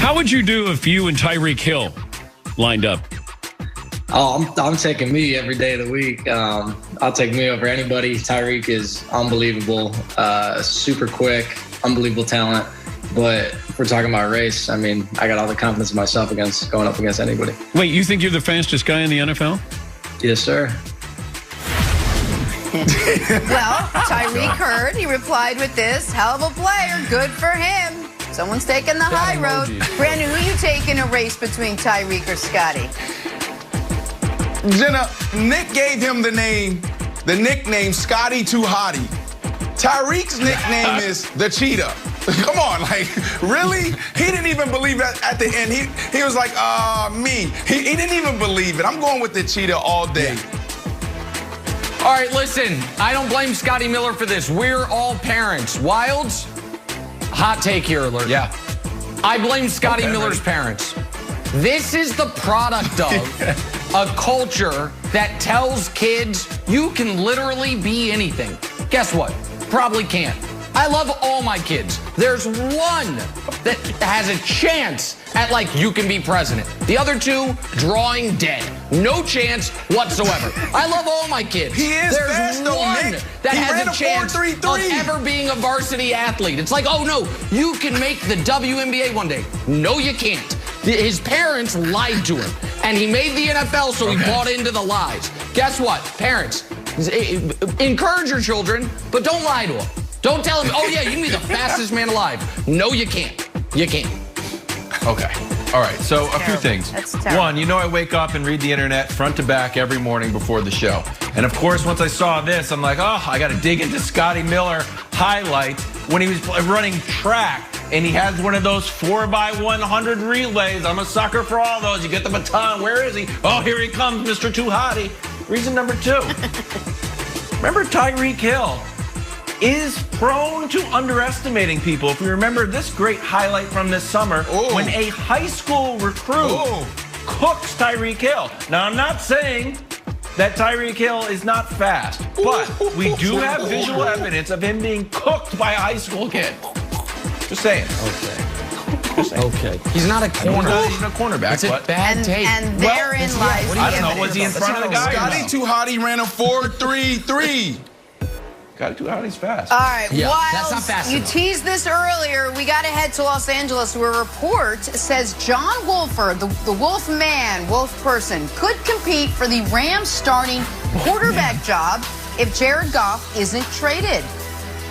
How would you do if you and Tyreek Hill lined up? Oh, I'm taking me every day of the week. I'll take me over anybody. Tyreek is unbelievable, super quick, unbelievable talent. But if we're talking about race, I mean, I got all the confidence in myself against going up against anybody. Wait, you think you're the fastest guy in the NFL? Yes, sir. Well, Tyreek heard. He replied with this: hell of a player, good for him. Someone's taking the high road. Brandon, who you take in a race between Tyreek or Scotty? Jenna, Nick gave him the nickname Scotty Too Hottie. Tyreek's nickname is the Cheetah. Come on, like, really? He didn't even believe it at the end. He was like, me. He didn't even believe it. I'm going with the Cheetah all day. All right, listen, I don't blame Scotty Miller for this. We're all parents. Wilds, hot take here alert. Yeah. I blame Scotty Miller's parents. This is the product of a culture that tells kids you can literally be anything. Guess what? Probably can't. I love all my kids. There's one that has a chance at, like, you can be president. The other two, drawing dead. No chance whatsoever. I love all my kids. He is There's fast, though, one Nick. that He has ran a chance 4.33. of ever being a varsity athlete. It's like, oh no, you can make the WNBA one day. No, you can't. His parents lied to him, and he made the NFL, so he bought into the lies. Guess what, parents? Encourage your children, but don't lie to them. Don't tell them, oh yeah, you can be the fastest man alive. No, you can't. You can't. Okay. All right. So a few things. One, you know I wake up and read the internet front to back every morning before the show. And of course, once I saw this, I'm like, oh, I got to dig into Scotty Miller highlights when he was running track. And he has one of those 4x100 relays. I'm a sucker for all those. You get the baton. Where is he? Oh, here he comes, Mr. Too Hottie. Reason number two. Remember Tyreek Hill is prone to underestimating people. If we remember this great highlight from this summer, when a high school recruit cooks Tyreek Hill. Now, I'm not saying that Tyreek Hill is not fast, but we do have visual evidence of him being cooked by a high school kid. Just saying. Okay. He's not a corner. He's not a cornerback. It's a bad take. And therein lies the I don't know. evidence. Was he in front of the guy? Scotty Too Hottie ran a 4.33. Got it too hot. He's fast. All right, Yeah, Wiles, that's not fast you enough. teased this earlier. We got to head to Los Angeles, where a report says John Wolford, the Wolf man, Wolf person, could compete for the Rams starting quarterback job if Jared Goff isn't traded.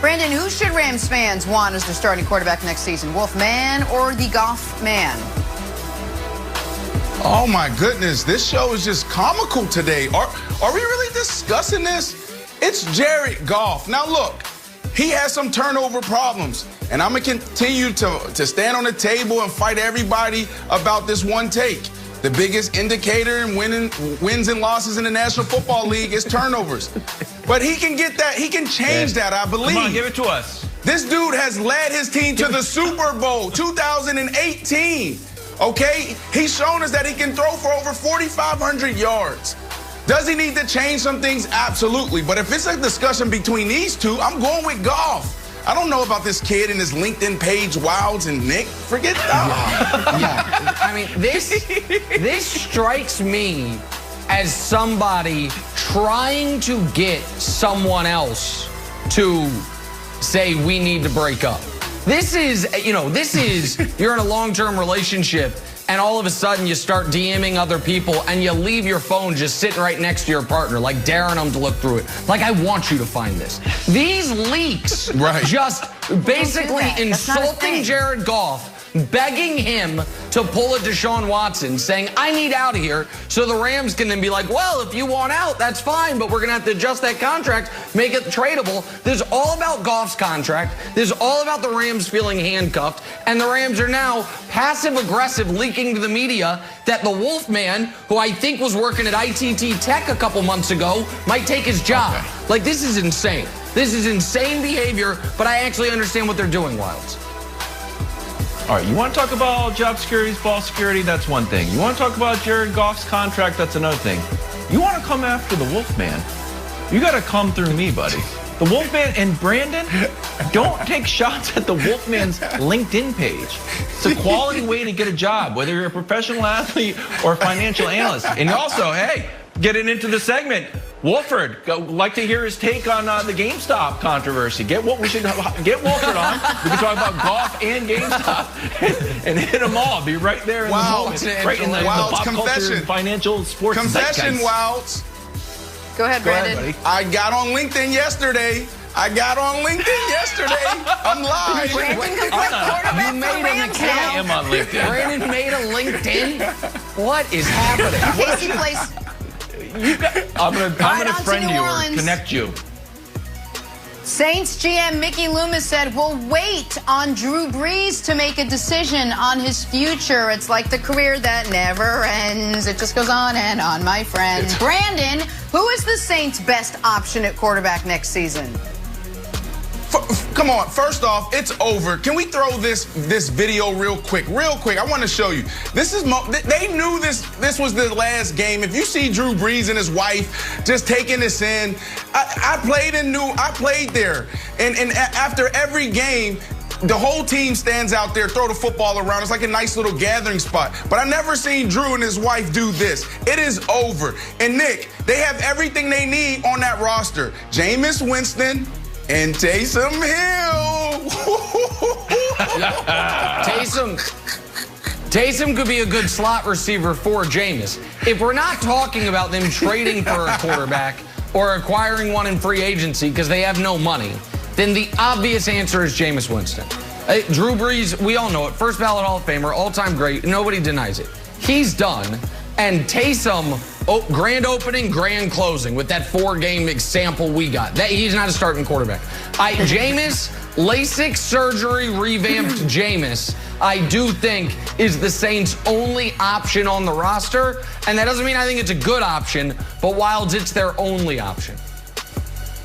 Brandon, who should Rams fans want as their starting quarterback next season? Wolf man or the Goff man? Oh my goodness, this show is just comical today. Are we really discussing this? It's Jared Goff. Now look, he has some turnover problems, and I'm gonna continue to stand on the table and fight everybody about this one take. The biggest indicator in wins and losses in the National Football League is turnovers. But he can get that, he can change that, I believe. Come on, give it to us. This dude has led his team to the Super Bowl 2018. Okay? He's shown us that he can throw for over 4,500 yards. Does he need to change some things? Absolutely. But if it's a discussion between these two, I'm going with Goff. I don't know about this kid and his LinkedIn page, Wilds and Nick. Forget that. Yeah. I mean, this strikes me as somebody trying to get someone else to say we need to break up. This is, you're in a long-term relationship, and all of a sudden you start DMing other people and you leave your phone just sitting right next to your partner, like daring them to look through it. Like, I want you to find this. These leaks just basically insulting Jared Goff, begging him to pull a Deshaun Watson, saying, I need out of here, so the Rams can then be like, well, if you want out, that's fine, but we're going to have to adjust that contract, make it tradable. This is all about Goff's contract. This is all about the Rams feeling handcuffed, and the Rams are now passive-aggressive, leaking to the media that the Wolf man, who I think was working at ITT Tech a couple months ago, might take his job. Okay. Like, this is insane. This is insane behavior, but I actually understand what they're doing, Wilds. All right, you want to talk about job security, ball security, that's one thing. You want to talk about Jared Goff's contract, that's another thing. You want to come after the Wolf man, you got to come through me, buddy. The Wolfman and Brandon, don't take shots at the Wolfman's LinkedIn page. It's a quality way to get a job, whether you're a professional athlete or a financial analyst. And also, hey, getting into the segment, Wolford, like to hear his take on the GameStop controversy. We should get Wolford on. We can talk about golf and GameStop and hit them all. Be right there in the moment, right in the pop culture and financial sports. Confession, Wilds. Go ahead, Brandon. I got on LinkedIn yesterday. I'm live. You made an account. I am on LinkedIn. Brandon made a LinkedIn. What is happening? Casey plays. I'm gonna friend you or connect you. Saints GM Mickey Loomis said, we'll wait on Drew Brees to make a decision on his future. It's like the career that never ends. It just goes on and on, my friend. Brandon, who is the Saints' best option at quarterback next season? Come on, first off, it's over. Can we throw this video real quick? I want to show you. They knew this was the last game. If you see Drew Brees and his wife just taking this in, I played there. And after every game, the whole team stands out there, throw the football around. It's like a nice little gathering spot. But I never seen Drew and his wife do this. It is over. And Nick, they have everything they need on that roster. Jameis Winston and Taysom Hill. Taysom could be a good slot receiver for Jameis. If we're not talking about them trading for a quarterback or acquiring one in free agency because they have no money, then the obvious answer is Jameis Winston. Drew Brees, we all know it, first ballot Hall of Famer, all-time great, nobody denies it. He's done. And Taysom, grand opening, grand closing with that 4-game example we got. He's not a starting quarterback. Jameis, LASIK surgery revamped Jameis, I do think is the Saints' only option on the roster. And that doesn't mean I think it's a good option, but Wilds, it's their only option.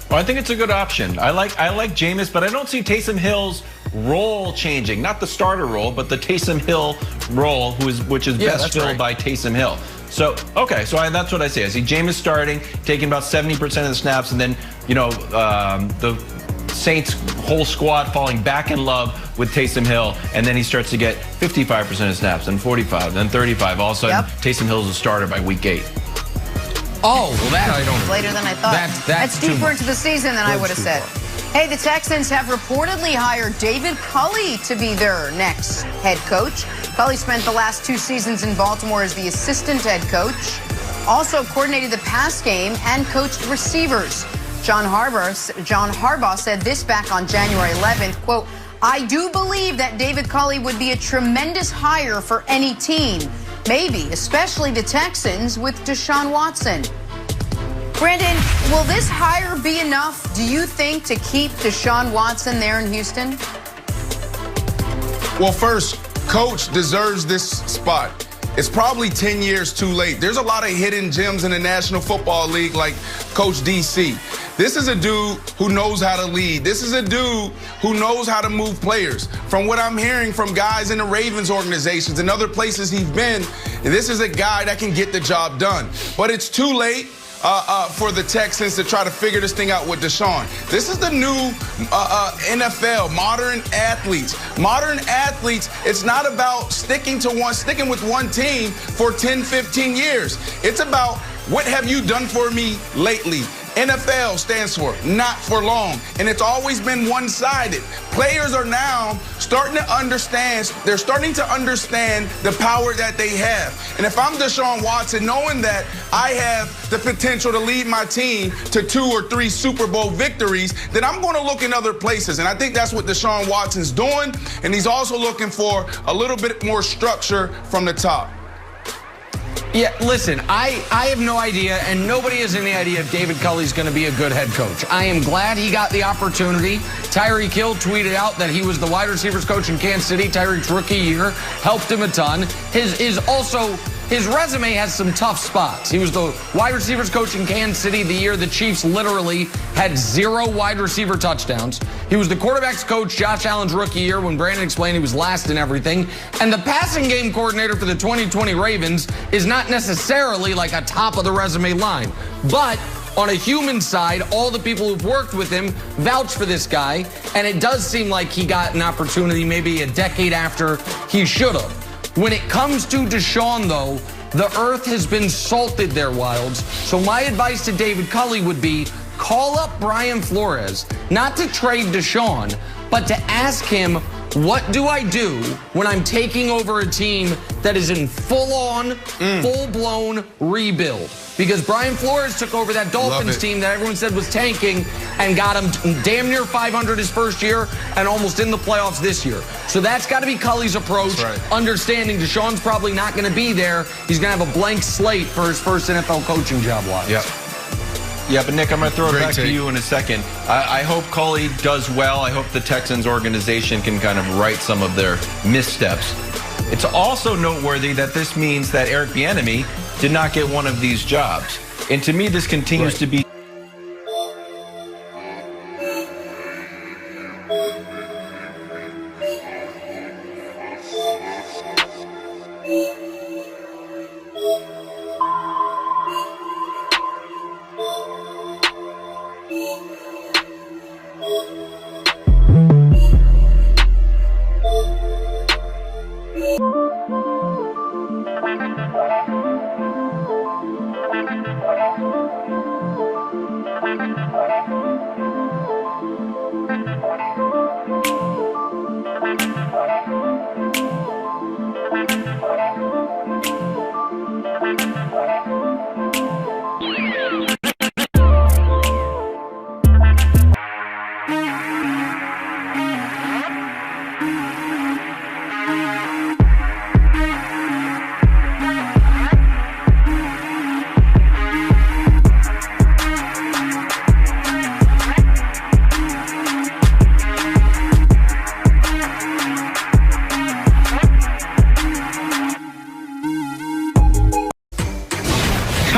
Well, I think it's a good option. I like Jameis, but I don't see Taysom Hill's role changing. Not the starter role, but the Taysom Hill role, which is best filled by Taysom Hill. So, okay, so that's what I see. I see Jameis starting, taking about 70% of the snaps, and then, the Saints' whole squad falling back in love with Taysom Hill, and then he starts to get 55% of snaps, then 45, then 35. All of a sudden, Taysom Hill's a starter by week 8. Oh, well, that I don't know. Later than I thought. That's deeper into the season than I would have said. Hey, the Texans have reportedly hired David Culley to be their next head coach. Culley spent the last 2 seasons in Baltimore as the assistant head coach. Also coordinated the pass game and coached receivers. John Harbaugh said this back on January 11th, quote, I do believe that David Culley would be a tremendous hire for any team. Maybe, especially the Texans with Deshaun Watson. Brandon, will this hire be enough, do you think, to keep Deshaun Watson there in Houston? Well, first, Coach deserves this spot. It's probably 10 years too late. There's a lot of hidden gems in the National Football League like Coach DC. This is a dude who knows how to lead. This is a dude who knows how to move players. From what I'm hearing from guys in the Ravens organizations and other places he's been, this is a guy that can get the job done. But it's too late for the Texans to try to figure this thing out with Deshaun. This is the new NFL, modern athletes. Modern athletes, it's not about sticking with one team for 10, 15 years. It's about what have you done for me lately? NFL stands for not for long, and it's always been one-sided. Players are now starting to understand, they're starting to understand the power that they have. And if I'm Deshaun Watson, knowing that I have the potential to lead my team to 2 or 3 Super Bowl victories, then I'm going to look in other places. And I think that's what Deshaun Watson's doing, and he's also looking for a little bit more structure from the top. Yeah, listen, I have no idea, and nobody has any idea if David Culley's going to be a good head coach. I am glad he got the opportunity. Tyreek Hill tweeted out that he was the wide receivers coach in Kansas City. Tyreek's rookie year helped him a ton. His resume has some tough spots. He was the wide receivers coach in Kansas City the year the Chiefs literally had 0 wide receiver touchdowns. He was the quarterbacks coach Josh Allen's rookie year when Brandon explained he was last in everything. And the passing game coordinator for the 2020 Ravens is not necessarily like a top of the resume line. But on a human side, all the people who've worked with him vouch for this guy, and it does seem like he got an opportunity maybe a decade after he should have. When it comes to Deshaun, though, the earth has been salted there, Wilds. So my advice to David Culley would be call up Brian Flores, not to trade Deshaun, but to ask him, what do I do when I'm taking over a team that is in full-on, full-blown rebuild? Because Brian Flores took over that Dolphins team that everyone said was tanking and got him damn near 500 his first year and almost in the playoffs this year. So that's got to be Culley's approach, understanding Deshaun's probably not going to be there. He's going to have a blank slate for his first NFL coaching job. Yep. Yeah, but Nick, I'm going to throw it back to you in a second. I hope Culley does well. I hope the Texans organization can kind of right some of their missteps. It's also noteworthy that this means that Eric Bieniemy did not get one of these jobs. And to me, this continues to be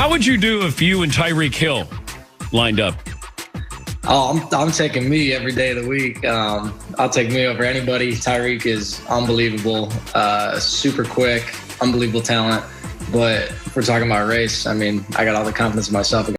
How would you do if you and Tyreek Hill lined up? Oh, I'm taking me every day of the week. I'll take me over anybody. Tyreek is unbelievable, super quick, unbelievable talent. But if we're talking about race, I mean, I got all the confidence in myself.